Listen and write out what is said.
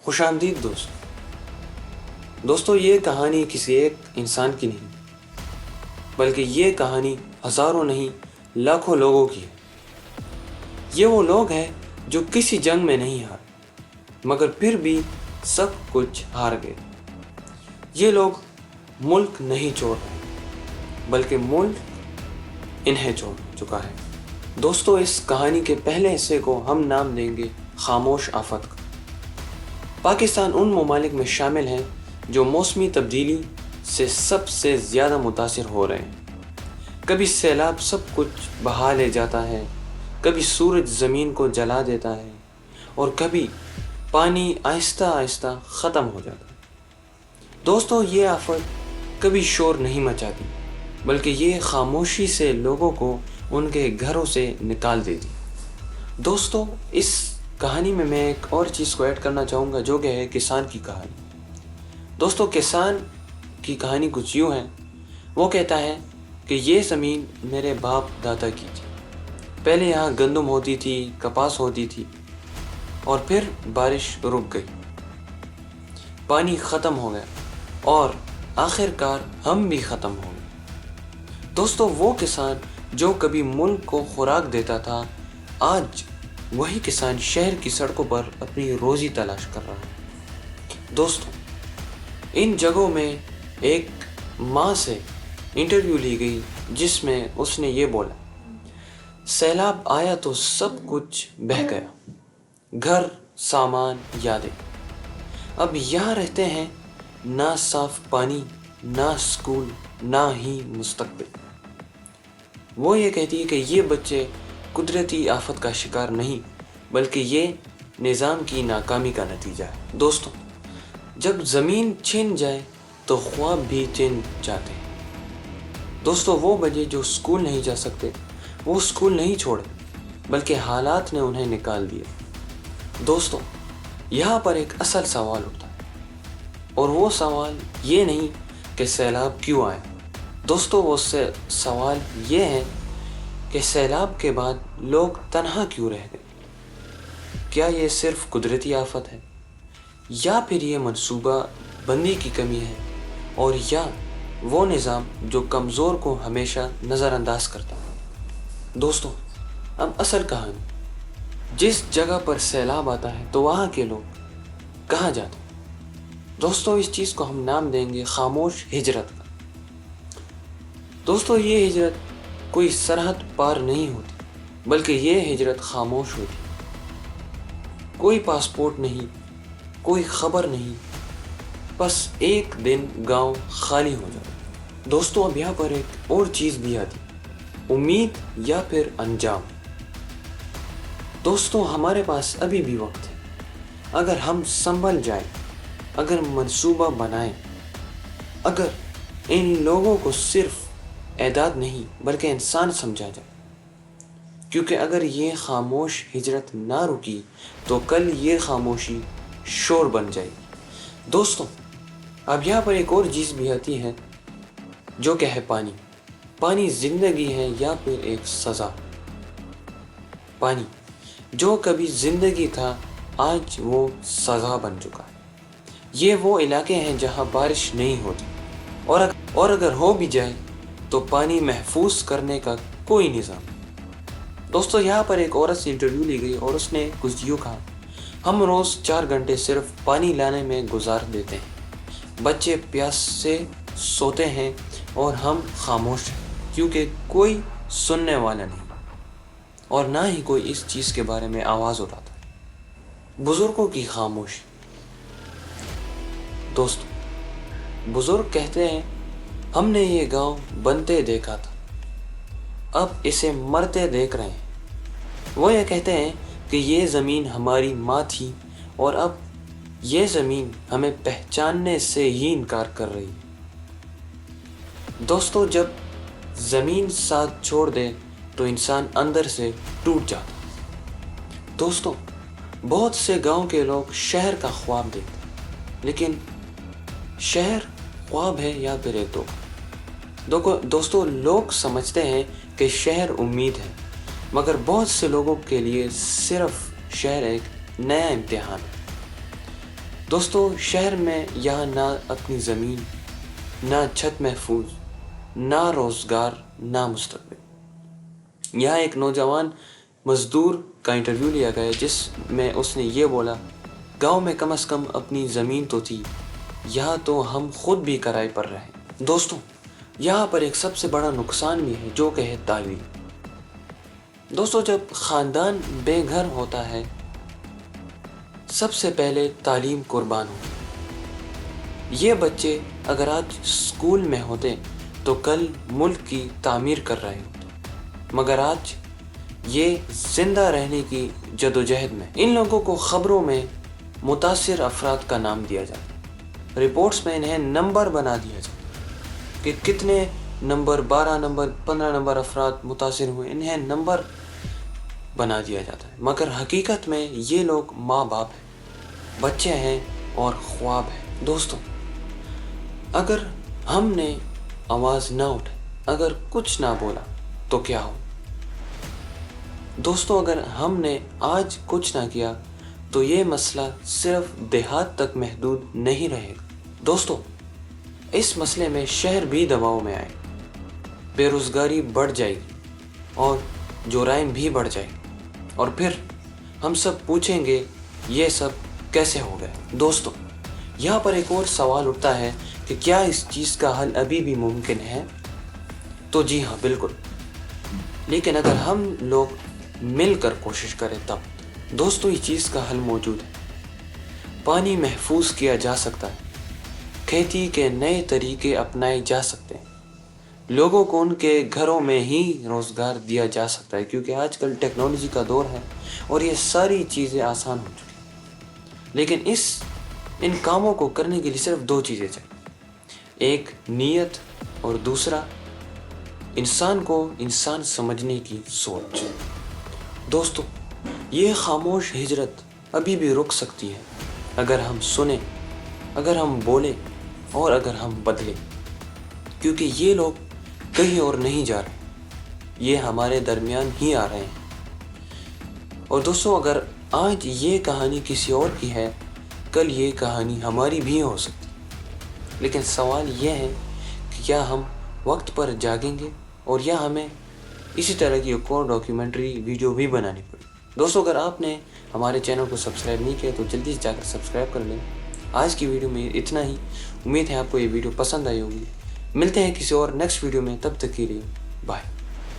خوش آمدید دوستو یہ کہانی کسی ایک انسان کی نہیں بلکہ یہ کہانی ہزاروں نہیں لاکھوں لوگوں کی ہے۔ یہ وہ لوگ ہیں جو کسی جنگ میں نہیں ہارے مگر پھر بھی سب کچھ ہار گئے۔ یہ لوگ ملک نہیں چھوڑ رہے بلکہ ملک انہیں چھوڑ چکا ہے۔ دوستو اس کہانی کے پہلے حصے کو ہم نام دیں گے خاموش آفت کا۔ پاکستان ان ممالک میں شامل ہیں جو موسمی تبدیلی سے سب سے زیادہ متاثر ہو رہے ہیں۔ کبھی سیلاب سب کچھ بہا لے جاتا ہے، کبھی سورج زمین کو جلا دیتا ہے اور کبھی پانی آہستہ آہستہ ختم ہو جاتا ہے۔ دوستو یہ آفت کبھی شور نہیں مچاتی بلکہ یہ خاموشی سے لوگوں کو ان کے گھروں سے نکال دیتی۔ دوستو اس کہانی میں ایک اور چیز کو ایڈ کرنا چاہوں گا جو کہ ہے کسان کی کہانی۔ دوستو کسان کی کہانی کچھ یوں ہے، وہ کہتا ہے کہ یہ زمین میرے باپ دادا کی تھی۔ پہلے یہاں گندم ہوتی تھی، کپاس ہوتی تھی اور پھر بارش رک گئی، پانی ختم ہو گیا اور آخر کار ہم بھی ختم ہو گئے۔ دوستو وہ کسان جو کبھی ملک کو خوراک دیتا تھا، آج وہی کسان شہر کی سڑکوں پر اپنی روزی تلاش کر رہا ہے۔ دوستو ان جگہوں میں ایک ماں سے انٹرویو لی گئی جس میں اس نے یہ بولا، سیلاب آیا تو سب کچھ بہہ گیا، گھر، سامان، یادیں۔ اب یہاں رہتے ہیں نہ صاف پانی، نہ اسکول، نہ ہی مستقبل۔ وہ یہ کہتی ہے کہ یہ بچے قدرتی آفت کا شکار نہیں بلکہ یہ نظام کی ناکامی کا نتیجہ ہے۔ دوستو جب زمین چھن جائے تو خواب بھی چھن جاتے ہیں۔ دوستو وہ بچے جو اسکول نہیں جا سکتے وہ اسکول نہیں چھوڑے بلکہ حالات نے انہیں نکال دیا۔ دوستو یہاں پر ایک اصل سوال اٹھتا ہے اور وہ سوال یہ نہیں کہ سیلاب کیوں آیا۔ دوستو وہ سوال یہ ہے کہ سیلاب کے بعد لوگ تنہا کیوں رہ گئے؟ کیا یہ صرف قدرتی آفت ہے یا پھر یہ منصوبہ بندی کی کمی ہے اور یا وہ نظام جو کمزور کو ہمیشہ نظر انداز کرتا ہے؟ دوستو اب اصل کہانی، جس جگہ پر سیلاب آتا ہے تو وہاں کے لوگ کہاں جاتے ہیں؟ دوستو اس چیز کو ہم نام دیں گے خاموش ہجرت کا۔ دوستو یہ ہجرت کوئی سرحد پار نہیں ہوتی بلکہ یہ ہجرت خاموش ہوتی۔ کوئی پاسپورٹ نہیں، کوئی خبر نہیں، بس ایک دن گاؤں خالی ہو جاتا۔ دوستو اب یہاں پر ایک اور چیز بھی آتی، امید یا پھر انجام۔ دوستو ہمارے پاس ابھی بھی وقت ہے، اگر ہم سنبھل جائیں، اگر منصوبہ بنائیں، اگر ان لوگوں کو صرف اعداد نہیں بلکہ انسان سمجھا جائے، کیونکہ اگر یہ خاموش ہجرت نہ رکی تو کل یہ خاموشی شور بن جائے گی۔ دوستو اب یہاں پر ایک اور چیز بھی آتی ہے جو کہ ہے پانی۔ پانی زندگی ہے یا پھر ایک سزا؟ پانی جو کبھی زندگی تھا آج وہ سزا بن چکا ہے۔ یہ وہ علاقے ہیں جہاں بارش نہیں ہوتی اور اگر ہو بھی جائے تو پانی محفوظ کرنے کا کوئی نظام نہیں۔ دوستو یہاں پر ایک عورت سے انٹرویو لی گئی اور اس نے کچھ یوں کہا، ہم روز 4 گھنٹے صرف پانی لانے میں گزار دیتے ہیں، بچے پیاس سے سوتے ہیں اور ہم خاموش ہیں کیونکہ کوئی سننے والا نہیں اور نہ ہی کوئی اس چیز کے بارے میں آواز اٹھاتا ہے۔ بزرگوں کی خاموشی۔ دوستو بزرگ کہتے ہیں ہم نے یہ گاؤں بنتے دیکھا تھا، اب اسے مرتے دیکھ رہے ہیں۔ وہ یہ کہتے ہیں کہ یہ زمین ہماری ماں تھی اور اب یہ زمین ہمیں پہچاننے سے ہی انکار کر رہی ہے۔ دوستو جب زمین ساتھ چھوڑ دے تو انسان اندر سے ٹوٹ جاتا ہے۔ دوستو بہت سے گاؤں کے لوگ شہر کا خواب دیکھتے ہیں، لیکن شہر خواب ہے یا پھر ایک دھوکہ؟ دوستو لوگ سمجھتے ہیں کہ شہر امید ہے مگر بہت سے لوگوں کے لیے صرف شہر ایک نیا امتحان ہے۔ دوستو شہر میں یہاں نہ اپنی زمین، نہ چھت محفوظ، نہ روزگار، نہ مستقبل۔ یہاں ایک نوجوان مزدور کا انٹرویو لیا گیا جس میں اس نے یہ بولا، گاؤں میں کم از کم اپنی زمین تو تھی، یہاں تو ہم خود بھی کرائے پر رہے۔ دوستو یہاں پر ایک سب سے بڑا نقصان بھی ہے جو کہ ہے تعلیم۔ دوستو جب خاندان بے گھر ہوتا ہے سب سے پہلے تعلیم قربان ہوتی۔ یہ بچے اگر آج اسکول میں ہوتے تو کل ملک کی تعمیر کر رہے ہوتے، مگر آج یہ زندہ رہنے کی جدوجہد میں۔ ان لوگوں کو خبروں میں متاثر افراد کا نام دیا جاتا ہے، رپورٹس میں انہیں نمبر بنا دیا جاتا ہے کہ کتنے نمبر، 12 نمبر، 15 نمبر افراد متاثر ہوئے، انہیں نمبر بنا دیا جاتا ہے، مگر حقیقت میں یہ لوگ ماں باپ ہیں، بچے ہیں اور خواب ہیں۔ دوستو اگر ہم نے آواز نہ اٹھائی، اگر کچھ نہ بولا تو کیا ہو؟ دوستو اگر ہم نے آج کچھ نہ کیا تو یہ مسئلہ صرف دیہات تک محدود نہیں رہے گا۔ دوستو اس مسئلے میں شہر بھی دباؤ میں آئے، بے روزگاری بڑھ جائے گی اور جرائم بھی بڑھ جائے گی، اور پھر ہم سب پوچھیں گے یہ سب کیسے ہو گیا؟ دوستو یہاں پر ایک اور سوال اٹھتا ہے کہ کیا اس چیز کا حل ابھی بھی ممکن ہے؟ تو جی ہاں، بالکل، لیکن اگر ہم لوگ مل کر کوشش کریں تب۔ دوستو یہ چیز کا حل موجود ہے، پانی محفوظ کیا جا سکتا ہے، کھیتی کے نئے طریقے اپنائے جا سکتے ہیں، لوگوں کو ان کے گھروں میں ہی روزگار دیا جا سکتا ہے، کیونکہ آج کل ٹیکنالوجی کا دور ہے اور یہ ساری چیزیں آسان ہو چکی ہیں۔ لیکن ان کاموں کو کرنے کے لیے صرف 2 چیزیں چاہیے، ایک نیت اور دوسرا انسان کو انسان سمجھنے کی سوچ۔ دوستو یہ خاموش ہجرت ابھی بھی رک سکتی ہے اگر ہم سنیں، اگر ہم بولیں اور اگر ہم بدلیں، کیونکہ یہ لوگ کہیں اور نہیں جا رہے، یہ ہمارے درمیان ہی آ رہے ہیں۔ اور دوستو اگر آج یہ کہانی کسی اور کی ہے، کل یہ کہانی ہماری بھی ہو سکتی، لیکن سوال یہ ہے کہ کیا ہم وقت پر جاگیں گے اور یا ہمیں اسی طرح کی ایک اور ڈاکیومنٹری ویڈیو بھی بنانی پڑی۔ دوستو اگر آپ نے ہمارے چینل کو سبسکرائب نہیں کیا تو جلدی سے جا کر سبسکرائب کر لیں۔ آج کی ویڈیو میں اتنا ہی، امید ہے آپ کو یہ ویڈیو پسند آئی ہوگی۔ ملتے ہیں کسی اور نیکسٹ ویڈیو میں، تب تک کے لیے بائے۔